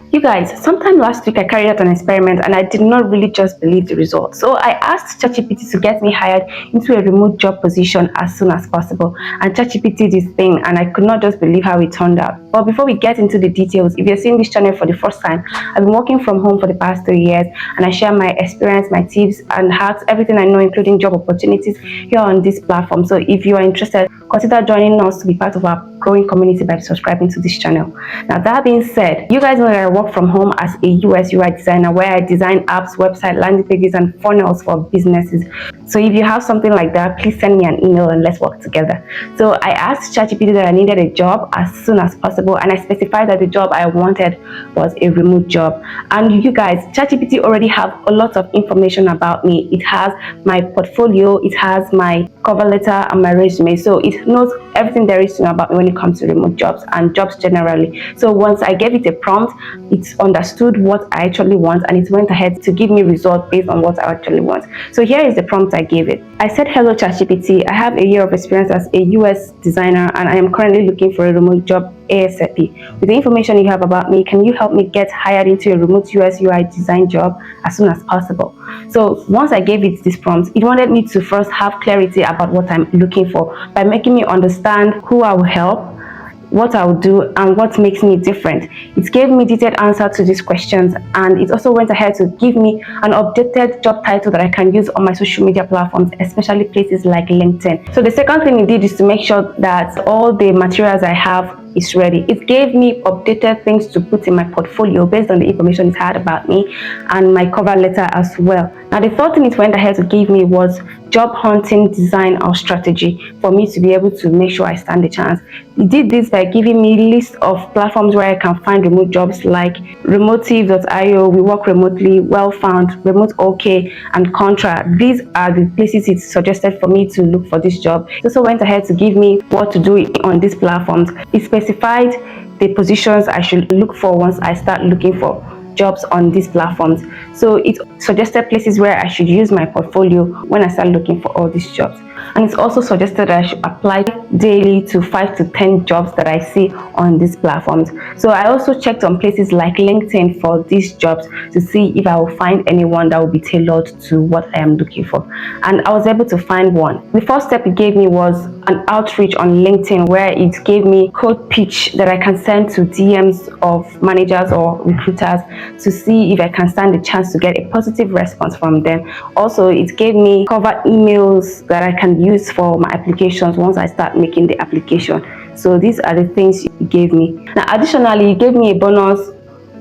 You guys, sometime last week I carried out an experiment and I did not really just believe the results. So I asked ChatGPT to get me hired into a remote job position as soon as possible. And ChatGPT did this thing and I could not just believe how it turned out. But before we get into the details, if you're seeing this channel for the first time, I've been working from home for the past 3 years and I share my experience, my tips and hacks, everything I know, including job opportunities here on this platform. So if you are interested, consider joining us to be part of our growing community by subscribing to this channel. Now that being said, you guys know that I work from home as a US UI designer where I design apps, website, landing pages and funnels for businesses. So if you have something like that, please send me an email and let's work together. So I asked ChatGPT that I needed a job as soon as possible and I specified that the job I wanted was a remote job. And you guys, ChatGPT already have a lot of information about me. It has my portfolio, it has my cover letter and my resume. So it knows everything there is to know about me when it comes to remote jobs and jobs generally. So once I gave it a prompt, it understood what I actually want and it went ahead to give me results based on what I actually want. So here is the prompt I gave it. I said, hello ChatGPT, I have a year of experience as a US designer and I am currently looking for a remote job ASAP. With the information you have about me, can you help me get hired into a remote US UI design job as soon as possible? So once I gave it this prompt, it wanted me to first have clarity about what I'm looking for by making me understand who I will help, what I will do and what makes me different. It gave me detailed answers to these questions and it also went ahead to give me an updated job title that I can use on my social media platforms, especially places like LinkedIn. So the second thing it did is to make sure that all the materials I have is ready. It gave me updated things to put in my portfolio based on the information it had about me and my cover letter as well. Now the third thing it went ahead to give me was job hunting design or strategy for me to be able to make sure I stand a chance. It did this by giving me a list of platforms where I can find remote jobs like remotive.io, We Work Remotely, Well Found, Remote OK, and Contra. These are the places it suggested for me to look for this job. It also went ahead to give me what to do on these platforms. It specified the positions I should look for once I start looking for jobs on these platforms. So it suggested places where I should use my portfolio when I start looking for all these jobs. And it's also suggested that I should apply daily to 5 to 10 jobs that I see on these platforms. So I also checked on places like LinkedIn for these jobs to see if I will find anyone that will be tailored to what I am looking for. And I was able to find one. The first step it gave me was an outreach on LinkedIn where it gave me code pitch that I can send to DMs of managers or recruiters to see if I can stand a chance to get a positive response from them. Also, it gave me cover emails that I can use for my applications once I start making the application. So these are the things it gave me. Now additionally, it gave me a bonus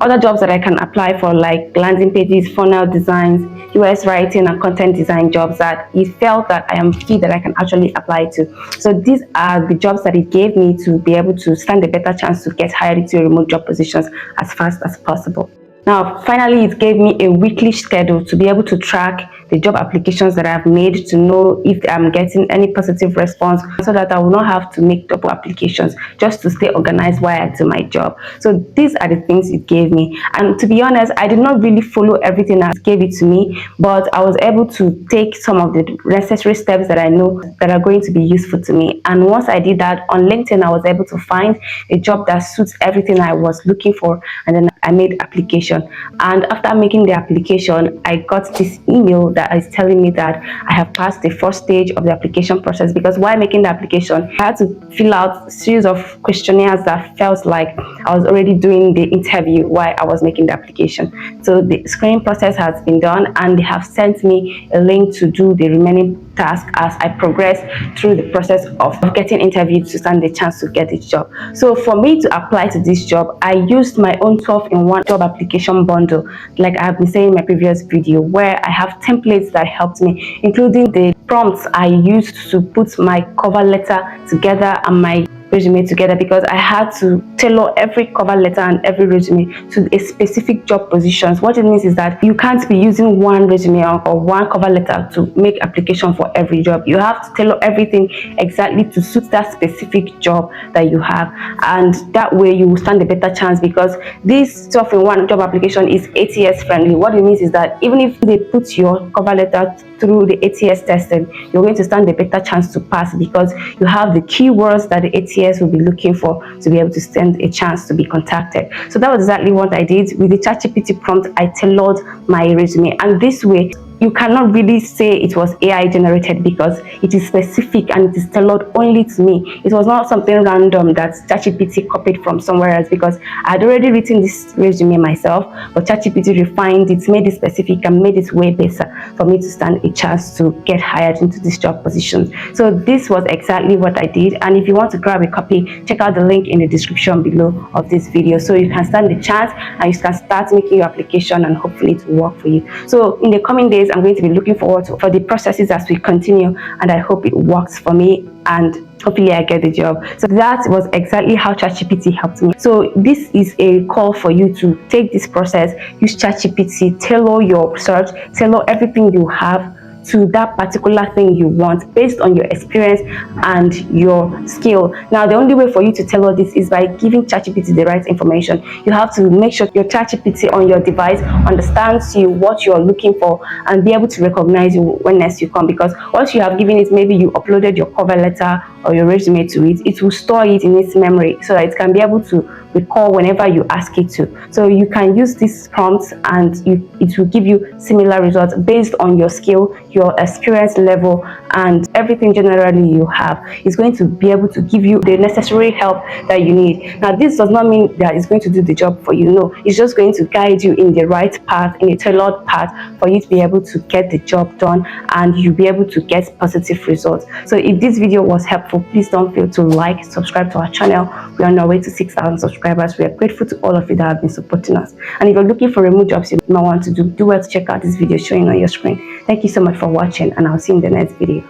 other jobs that I can apply for, like landing pages, funnel designs, US writing and content design jobs that it felt that I am fit that I can actually apply to. So these are the jobs that it gave me to be able to stand a better chance to get hired into remote job positions as fast as possible. Now, finally, it gave me a weekly schedule to be able to track the job applications that I've made to know if I'm getting any positive response so that I will not have to make double applications, just to stay organized while I do my job. So these are the things it gave me. And to be honest, I did not really follow everything that it gave it to me, but I was able to take some of the necessary steps that I know that are going to be useful to me. And once I did that on LinkedIn, I was able to find a job that suits everything I was looking for, and then I made application. And after making the application, I got this email that is telling me that I have passed the first stage of the application process, because while making the application, I had to fill out a series of questionnaires that felt like I was already doing the interview while I was making the application. So the screening process has been done and they have sent me a link to do the remaining task as I progress through the process of getting interviewed to stand the chance to get this job. So for me to apply to this job, I used my own 12-in-1 job application bundle, like I have been saying in my previous video, where I have templates that helped me, including the prompts I used to put my cover letter together and my resume together, because I had to tailor every cover letter and every resume to a specific job positions. What it means is that you can't be using one resume or one cover letter to make application for every job. You have to tailor everything exactly to suit that specific job that you have, and that way you will stand a better chance, because this 12-in-1 job application is ATS friendly. What it means is that even if they put your cover letter through the ATS testing, you're going to stand a better chance to pass because you have the keywords that the ATS will be looking for to be able to stand a chance to be contacted. So that was exactly what I did. With the ChatGPT prompt, I tailored my resume, and this way you cannot really say it was AI generated because it is specific and it is tailored only to me. It was not something random that ChatGPT copied from somewhere else, because I had already written this resume myself, but ChatGPT refined it, made it specific, and made it way better for me to stand a chance to get hired into this job position. So this was exactly what I did, and if you want to grab a copy, check out the link in the description below of this video so you can stand the chance and you can start making your application, and hopefully it will work for you. So in the coming days, I'm going to be looking forward for the processes as we continue, and I hope it works for me and hopefully I get the job. So that was exactly how ChatGPT helped me. So this is a call for you to take this process, use ChatGPT, tailor your search, tailor everything you have to that particular thing you want based on your experience and your skill. Now, the only way for you to tailor this is by giving ChatGPT the right information. You have to make sure your ChatGPT on your device understands you, what you're looking for, and be able to recognize you when next you come. Because once you have given it, maybe you uploaded your cover letter or your resume to it, it will store it in its memory so that it can be able to recall whenever you ask it to. So you can use these prompts and it will give you similar results based on your skill, your experience level, and everything generally you have. It's going to be able to give you the necessary help that you need. Now, this does not mean that it's going to do the job for you. No, it's just going to guide you in the right path, in a tailored path for you to be able to get the job done and you'll be able to get positive results. So if this video was helpful, please don't fail to like, subscribe to our channel. We're on our way to 6,000 subscribers. We are grateful to all of you that have been supporting us. And if you're looking for remote jobs you might want to do well to check out this video showing on your screen. Thank you so much for watching, and I'll see you in the next video.